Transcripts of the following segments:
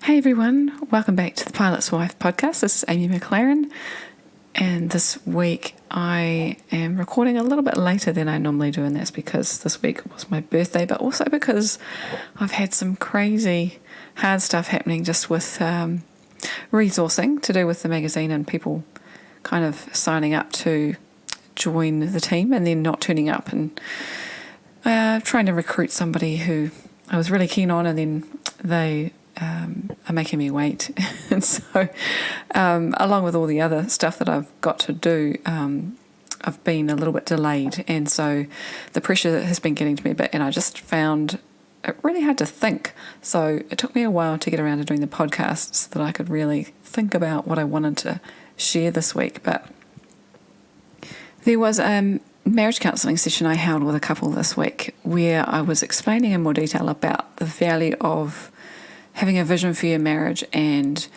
Hey everyone, welcome back to the Pilot's Wife podcast. This is Amy McLaren, and this week I am recording a little bit later than I normally do, and that's because this week was my birthday, but also because I've had some crazy hard stuff happening just with resourcing to do with the magazine and people kind of signing up to join the team and then not turning up, and trying to recruit somebody who I was really keen on, and then they are making me wait. And so along with all the other stuff that I've got to do, I've been a little bit delayed, and so the pressure has been getting to me a bit, and I just found it really hard to think. So it took me a while to get around to doing the podcast so that I could really think about what I wanted to share this week. But there was a marriage counselling session I held with a couple this week where I was explaining in more detail about the value of having a vision for your marriage and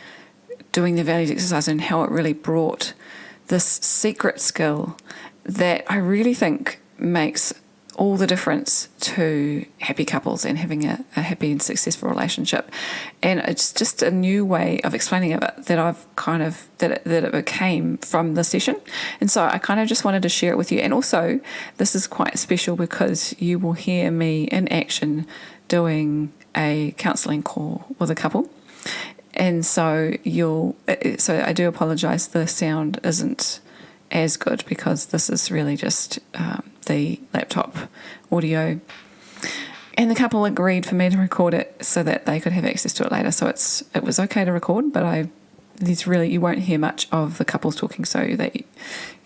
doing the values exercise, and how it really brought this secret skill that I really think makes all the difference to happy couples and having a happy and successful relationship. And it's just a new way of explaining it that I've kind of, that it became from the session. And so I kind of just wanted to share it with you. And also this is quite special because you will hear me in action doing a counselling call with a couple. And so so I do apologise, the sound isn't as good because this is really just the laptop audio. And the couple agreed for me to record it so that they could have access to it later. So it was okay to record, but you won't hear much of the couples talking, so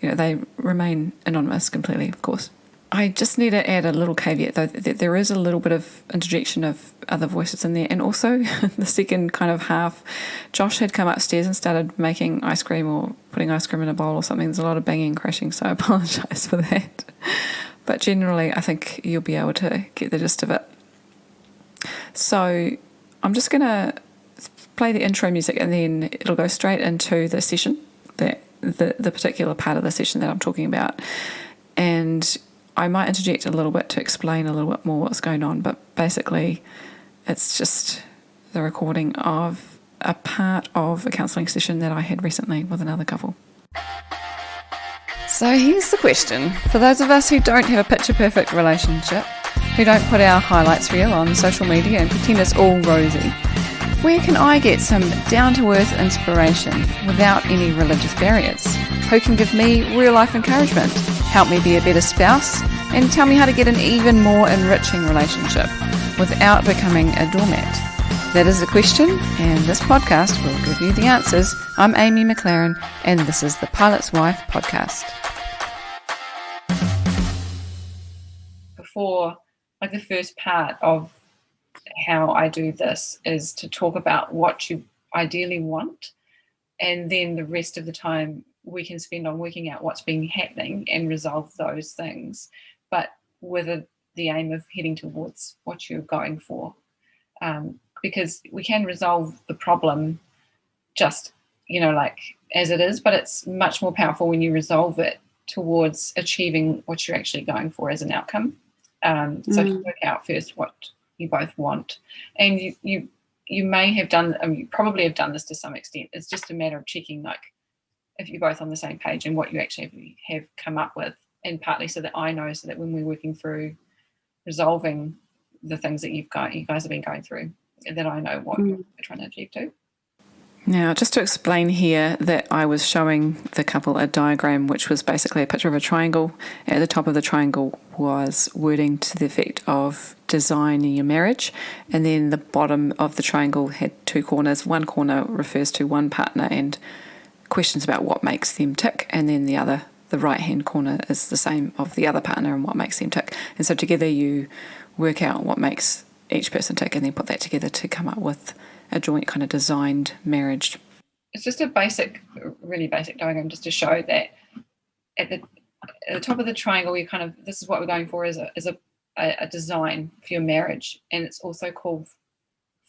they remain anonymous completely, of course. I just need to add a little caveat, though, that there is a little bit of interjection of other voices in there. And also, the second kind of half, Josh had come upstairs and started making ice cream or putting ice cream in a bowl or something. There's a lot of banging and crashing, so I apologise for that. But generally, I think you'll be able to get the gist of it. So I'm just going to play the intro music, and then it'll go straight into the session, the particular part of the session that I'm talking about. And I might interject a little bit to explain a little bit more what's going on, but basically it's just the recording of a part of a counselling session that I had recently with another couple. So here's the question. For those of us who don't have a picture-perfect relationship, who don't put our highlights reel on social media and pretend it's all rosy, where can I get some down-to-earth inspiration without any religious barriers? Who can give me real-life encouragement, help me be a better spouse, and tell me how to get an even more enriching relationship without becoming a doormat? That is the question, and this podcast will give you the answers. I'm Amy McLaren, and this is the Pilot's Wife podcast. Before, the first part of how I do this is to talk about what you ideally want, and then the rest of the time we can spend on working out what's been happening and resolve those things, but with the aim of heading towards what you're going for. Because we can resolve the problem just, as it is, but it's much more powerful when you resolve it towards achieving what you're actually going for as an outcome. So to work out first what you both want. And you may have done, you probably have done this to some extent. It's just a matter of checking, if you're both on the same page and what you actually have come up with, and partly so that I know, so that when we're working through resolving the things that you guys have been going through, that I know what you're trying to achieve too. Now, just to explain here that I was showing the couple a diagram, which was basically a picture of a triangle. At the top of the triangle was wording to the effect of designing your marriage. And then the bottom of the triangle had two corners. One corner refers to one partner and questions about what makes them tick. And then the right-hand corner is the same of the other partner and what makes them tick. And so together you work out what makes each person tick and then put that together to come up with a joint kind of designed marriage. It's just a really basic diagram, just to show that at the top of the triangle, this is what we're going for, is a design for your marriage, and it's also called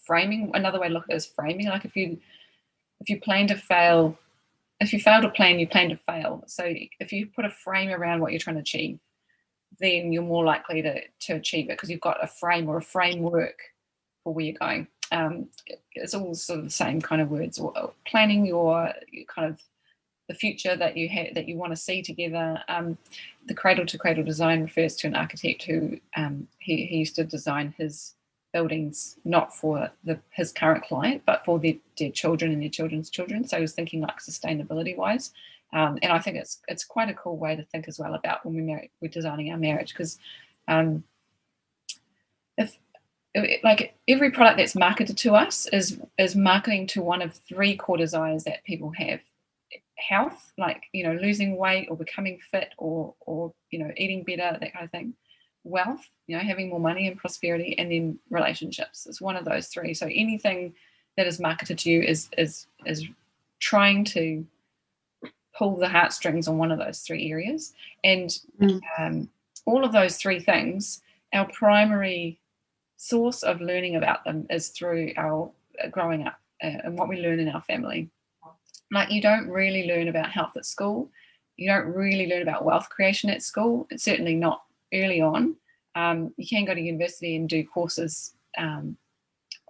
framing. Another way to look at it is framing. Like if you plan to fail, if you fail to plan, you plan to fail. So if you put a frame around what you're trying to achieve, then you're more likely to achieve it, because you've got a frame or a framework for where you're going. it's all sort of the same kind of words, or planning your kind of the future that you want to see together. The cradle to cradle design refers to an architect who he used to design his buildings not for his current client, but for their children and their children's children. So he was thinking like sustainability wise. And I think it's quite a cool way to think as well about when we're designing our marriage, because if like every product that's marketed to us is marketing to one of three core desires that people have: health, like losing weight or becoming fit, or eating better, that kind of thing; wealth, having more money and prosperity; and then relationships. It's one of those three. So anything that is marketed to you is trying to pull the heartstrings on one of those three areas. And all of those three things, our primary source of learning about them is through our growing up and what we learn in our family. Like, you don't really learn about health at school. You don't really learn about wealth creation at school. It's certainly not early on. You can go to university and do courses on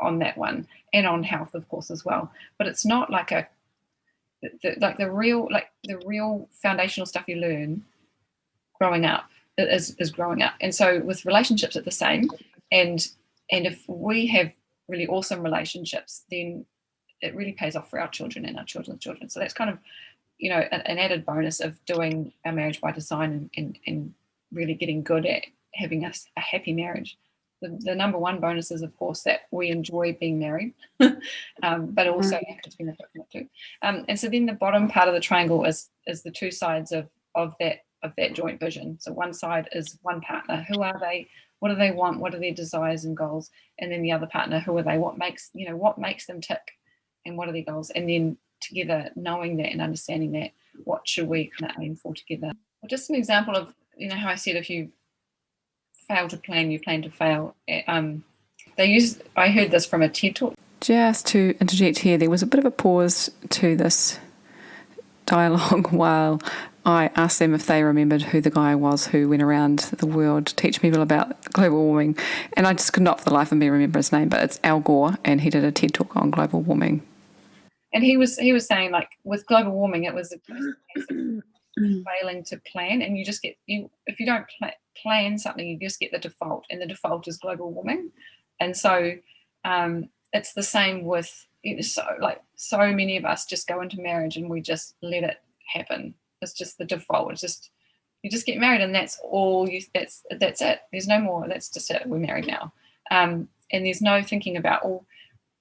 that one, and on health, of course, as well. But it's not like the real foundational stuff you learn growing up is growing up. And so with relationships, it's the same. And if we have really awesome relationships, then it really pays off for our children and our children's children. So that's kind of, an added bonus of doing our marriage by design and really getting good at having a happy marriage. The number one bonus is, of course, that we enjoy being married, but also our kids benefit from it too. And so then the bottom part of the triangle is the two sides of that joint vision. So one side is one partner. Who are they? What do they want? What are their desires and goals? And then the other partner, who are they? What makes them tick? And what are their goals? And then together, knowing that and understanding that, what should we kind of aim for together? Well, just an example of how I said, if you fail to plan, you plan to fail. I heard this from a TED talk. Just to interject here, there was a bit of a pause to this dialogue while I asked them if they remembered who the guy was who went around the world teaching people about global warming, and I just could not for the life of me remember his name, but it's Al Gore, and he did a TED talk on global warming. And he was saying, like, with global warming, it was a case of failing to plan, and if you don't plan something, you just get the default, and the default is global warming. And so it's the same with so many of us just go into marriage and we just let it happen. It's just the default. It's just, you just get married, and that's all that's it. There's no more. That's just it. We're married now. And there's no thinking about,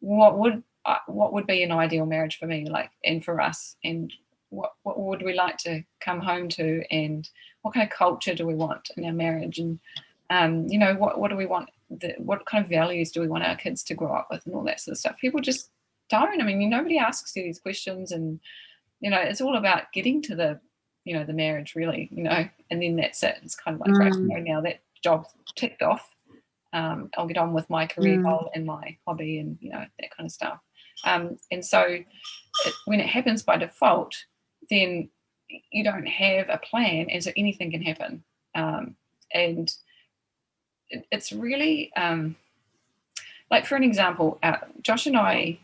what would be an ideal marriage for me, like, and for us, and what would we like to come home to, and what kind of culture do we want in our marriage, and what do we want, what kind of values do we want our kids to grow up with, and all that sort of stuff. People just don't. I mean, nobody asks you these questions, and it's all about getting to the the marriage, really, and then that's it. It's kind of like, right, now that job's ticked off, I'll get on with my career goal and my hobby, and that kind of stuff. And so when it happens by default, then you don't have a plan, and so anything can happen. And it's really, like, for an example, Josh and I,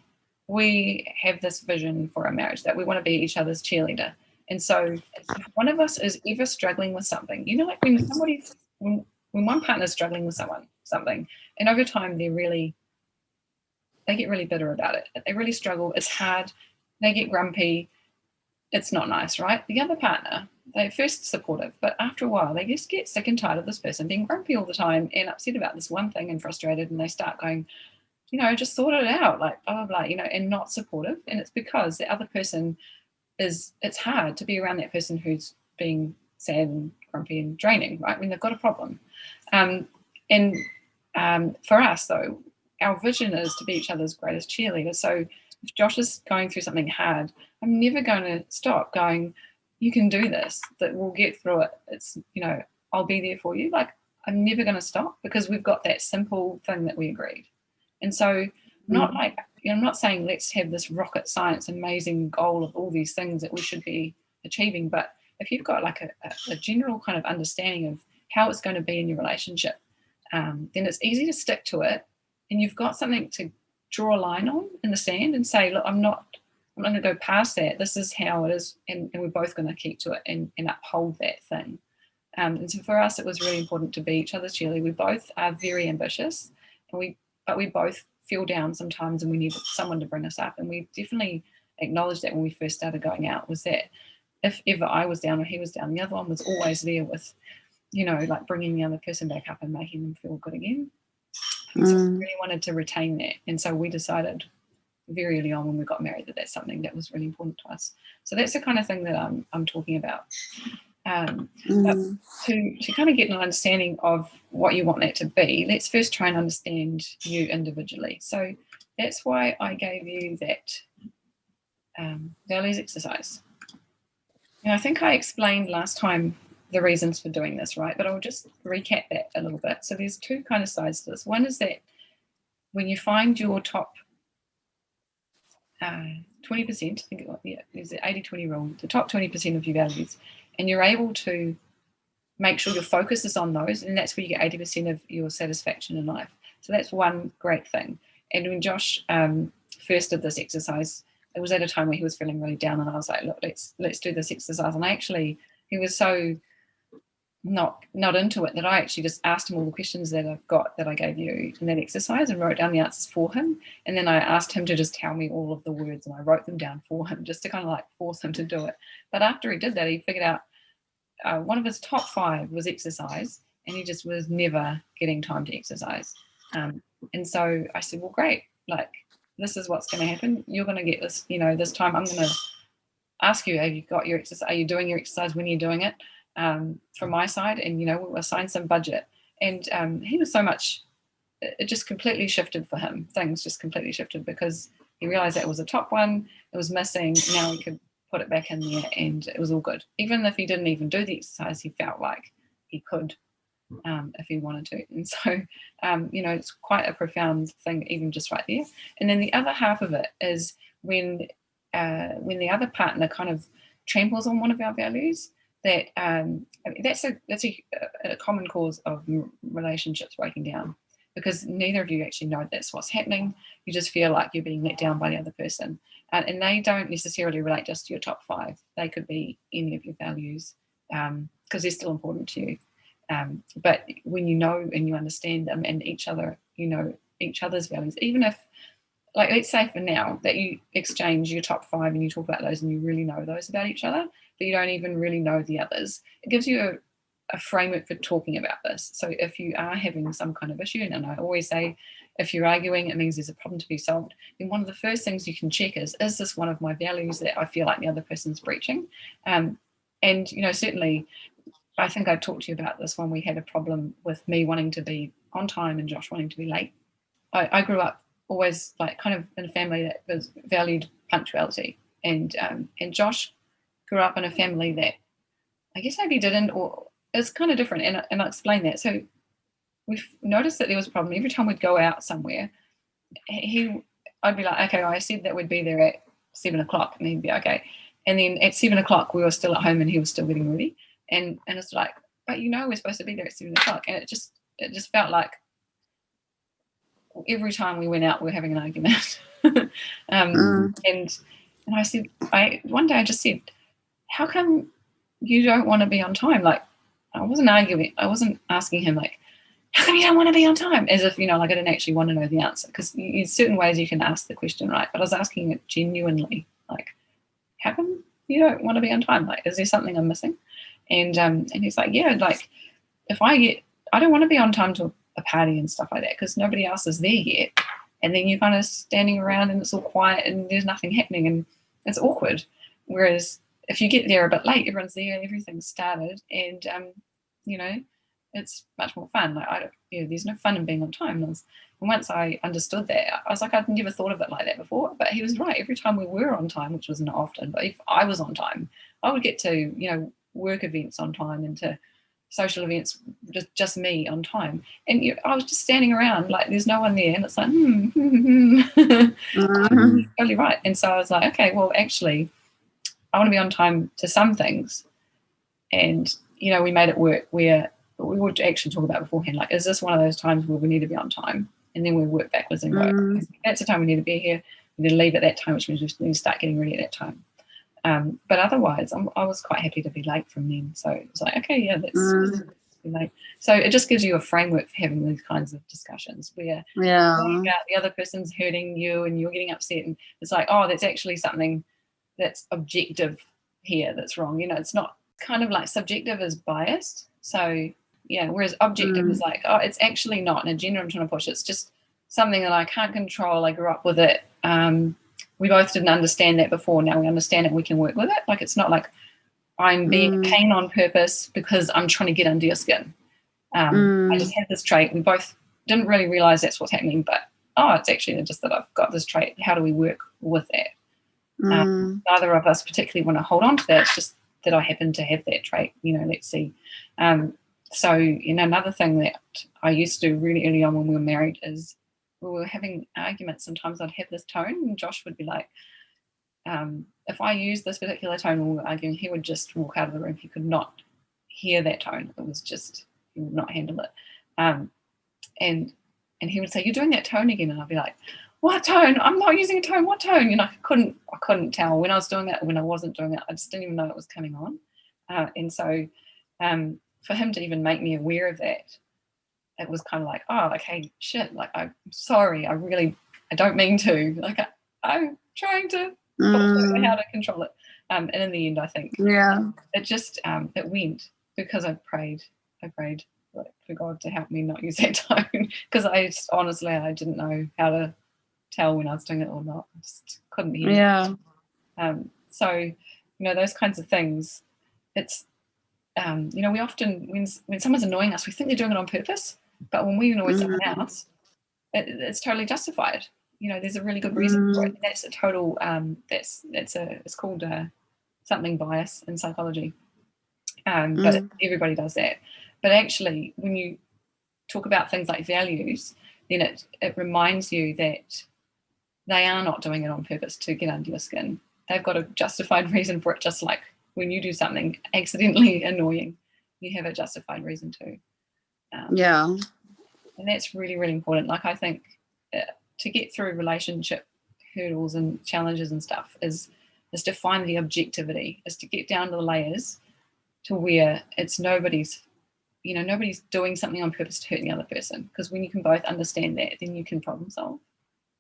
we have this vision for our marriage that we want to be each other's cheerleader. And so if one of us is ever struggling with something, like when one partner is struggling with something, and over time they get really bitter about it. They really struggle. It's hard. They get grumpy. It's not nice, right? The other partner, they're first supportive, but after a while, they just get sick and tired of this person being grumpy all the time and upset about this one thing and frustrated, and they start going, just sort it out, like, blah, blah, blah, and not supportive. And it's because the other person it's hard to be around that person who's being sad and grumpy and draining, right, when they've got a problem. And for us, though, our vision is to be each other's greatest cheerleader. So if Josh is going through something hard, I'm never going to stop going, you can do this, that we'll get through it. It's, I'll be there for you. Like, I'm never going to stop, because we've got that simple thing that we agreed. And so I'm not saying let's have this rocket science amazing goal of all these things that we should be achieving, but if you've got like a general kind of understanding of how it's going to be in your relationship, then it's easy to stick to it, and you've got something to draw a line on in the sand and say, look, I'm not going to go past that. This is how it is, and we're both going to keep to it and uphold that thing. And so for us, it was really important to be each other's cheerleader. We both are very ambitious, but we both feel down sometimes, and we need someone to bring us up. And we definitely acknowledged that when we first started going out, was that if ever I was down or he was down, the other one was always there with, like bringing the other person back up and making them feel good again. And so we really wanted to retain that. And so we decided very early on when we got married that that's something that was really important to us. So that's the kind of thing that I'm talking about. But to kind of get an understanding of what you want that to be, let's first try and understand you individually. So that's why I gave you that values exercise. And I think I explained last time the reasons for doing this, right? But I'll just recap that a little bit. So there's two kind of sides to this. One is that when you find your top 20%, I think there's the 80-20 rule, the top 20% of your values, and you're able to make sure your focus is on those, and that's where you get 80% of your satisfaction in life. So that's one great thing. And when Josh first did this exercise, it was at a time where he was feeling really down, and I was like, look, let's do this exercise. And he was so not into it that I actually just asked him all the questions that I've got that I gave you in that exercise and wrote down the answers for him. And then I asked him to just tell me all of the words, and I wrote them down for him just to kind of like force him to do it. But after he did that, he figured out one of his top 5 was exercise, and he just was never getting time to exercise. And so I said, well, great, like this is what's going to happen. You're going to get this, this time I'm going to ask you, have you got your exercise? Are you doing your exercise? When are you doing it? From my side, and we'll assign some budget. And he was so much, it just completely shifted for him. Things just completely shifted because he realized that it was a top one, it was missing. Now he could put it back in there, and it was all good. Even if he didn't even do the exercise, he felt like he could if he wanted to. And so, it's quite a profound thing, even just right there. And then the other half of it is when the other partner kind of tramples on one of our values. That's a common cause of relationships breaking down, because neither of you actually know that's what's happening. You just feel like you're being let down by the other person, and they don't necessarily relate just to your top 5. They could be any of your values, because they're still important to you. But when you know and you understand them and each other, each other's values, even if, like, let's say for now that you exchange your top 5 and you talk about those and you really know those about each other, but you don't even really know the others, it gives you a framework for talking about this. So if you are having some kind of issue, and I always say, if you're arguing, it means there's a problem to be solved, then one of the first things you can check is this one of my values that I feel like the other person's breaching? And, certainly, I think I talked to you about this when we had a problem with me wanting to be on time and Josh wanting to be late. I grew up always like kind of in a family that was valued punctuality, and Josh grew up in a family that I guess maybe didn't, or it's kind of different, and I'll explain that. So we've noticed that there was a problem every time we'd go out somewhere. I'd be like, okay, I said that we'd be there at 7:00, and he'd be okay, and then at 7:00 we were still at home and he was still getting ready, and it's like, but we're supposed to be there at 7:00, and it just felt like every time we went out we were having an argument. And I said, one day I just said, how come you don't want to be on time? Like, I wasn't arguing, I wasn't asking him like, how come you don't want to be on time? As if, like I didn't actually want to know the answer, because there's certain ways you can ask the question, right? But I was asking it genuinely, like, how come you don't want to be on time? Like, is there something I'm missing? And he's like, yeah, like I don't want to be on time to a party and stuff like that, because nobody else is there yet. And then you're kind of standing around and it's all quiet and there's nothing happening and it's awkward. Whereas if you get there a bit late, everyone's there and everything's started, and it's much more fun. Like, there's no fun in being on time. And once I understood that, I was like, I'd never thought of it like that before. But he was right. Every time we were on time, which was not often, but if I was on time, I would get to work events on time and to social events, just me on time. And I was just standing around like there's no one there, and it's like, totally right. And so I was like, okay, well, actually, I want to be on time to some things. And, we made it work where we would actually talk about beforehand, like, is this one of those times where we need to be on time? and then we work backwards and go, that's the time we need to be here. We need to leave at that time, which means we need to start getting ready at that time. But otherwise, I was quite happy to be late from them. So it was like, okay, yeah, let's be late. So it just gives you a framework for having these kinds of discussions where the other person's hurting you and you're getting upset, and it's like, oh, that's actually something that's objective here that's wrong. It's not kind of like subjective is biased. So yeah, whereas objective is like, oh, it's actually not an agenda I'm trying to push. It's just something that I can't control. I grew up with it. We both didn't understand that before. Now we understand it. We can work with it. Like, it's not like I'm being a pain on purpose because I'm trying to get under your skin. I just had this trait. We both didn't really realize that's what's happening, but it's actually just that I've got this trait. How do we work with that? Neither of us particularly want to hold on to that. It's just that I happen to have that trait. Let's see. So another thing that I used to do really early on when we were married is, we were having arguments. Sometimes I'd have this tone, and Josh would be like, if I use this particular tone when we were arguing, he would just walk out of the room. He could not hear that tone. It was just, he would not handle it. And he would say, you're doing that tone again. And I'd be like, what tone? I'm not using a tone. What tone? I couldn't tell when I was doing it, when I wasn't doing it. I just didn't even know it was coming on. And so for him to even make me aware of that, it was kind of like, oh, okay, shit, like, I'm sorry, I don't mean to. Like, I'm trying to figure out how to control it. And in the end, I think it just, it went because I prayed like, for God to help me not use that tone, because I didn't know how to tell when I was doing it or not. I just couldn't hear. So, those kinds of things, it's, we often, when someone's annoying us, we think they're doing it on purpose. But when we annoy someone else, it's totally justified. There's a really good reason for it. That's a total. It's called something bias in psychology. But everybody does that. But actually, when you talk about things like values, then it reminds you that they are not doing it on purpose to get under your skin. They've got a justified reason for it. Just like when you do something accidentally annoying, you have a justified reason too. And that's really, really important. Like, I think to get through relationship hurdles and challenges and stuff is to find the objectivity, is to get down to the layers to where it's nobody's doing something on purpose to hurt the other person. Because when you can both understand that, then you can problem solve.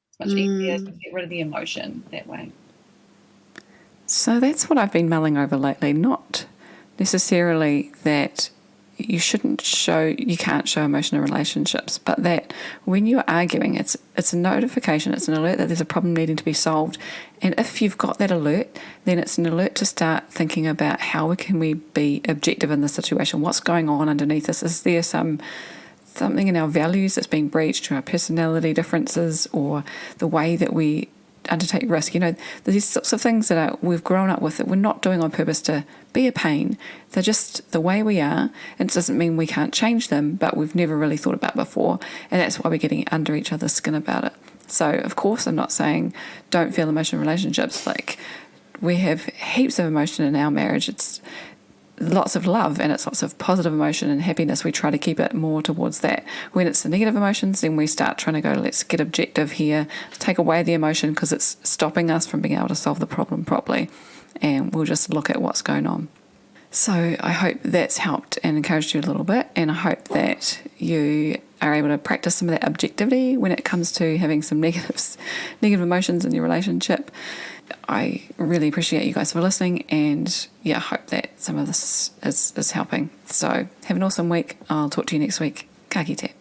It's much easier to get rid of the emotion that way. So that's what I've been mulling over lately. Not necessarily that you can't show emotion in relationships, but that when you're arguing, it's a notification, it's an alert that there's a problem needing to be solved. And if you've got that alert, then it's an alert to start thinking about how can we be objective in the situation, what's going on underneath this. Is there something in our values that's being breached, or our personality differences, or the way that we undertake risk? These sorts of things that we've grown up with that we're not doing on purpose to be a pain. They're just the way we are. It doesn't mean we can't change them, but we've never really thought about before, and that's why we're getting under each other's skin about it. So of course I'm not saying don't feel emotion in relationships. Like, we have heaps of emotion in our marriage. It's lots of love, and it's lots of positive emotion and happiness. We try to keep it more towards that. When it's the negative emotions, then we start trying to go, let's get objective here, take away the emotion because it's stopping us from being able to solve the problem properly, and we'll just look at what's going on. So I hope that's helped and encouraged you a little bit, and I hope that you are able to practice some of that objectivity when it comes to having some negative emotions in your relationship. I really appreciate you guys for listening, and I hope that some of this is helping. So have an awesome week. I'll talk to you next week. Ka kite.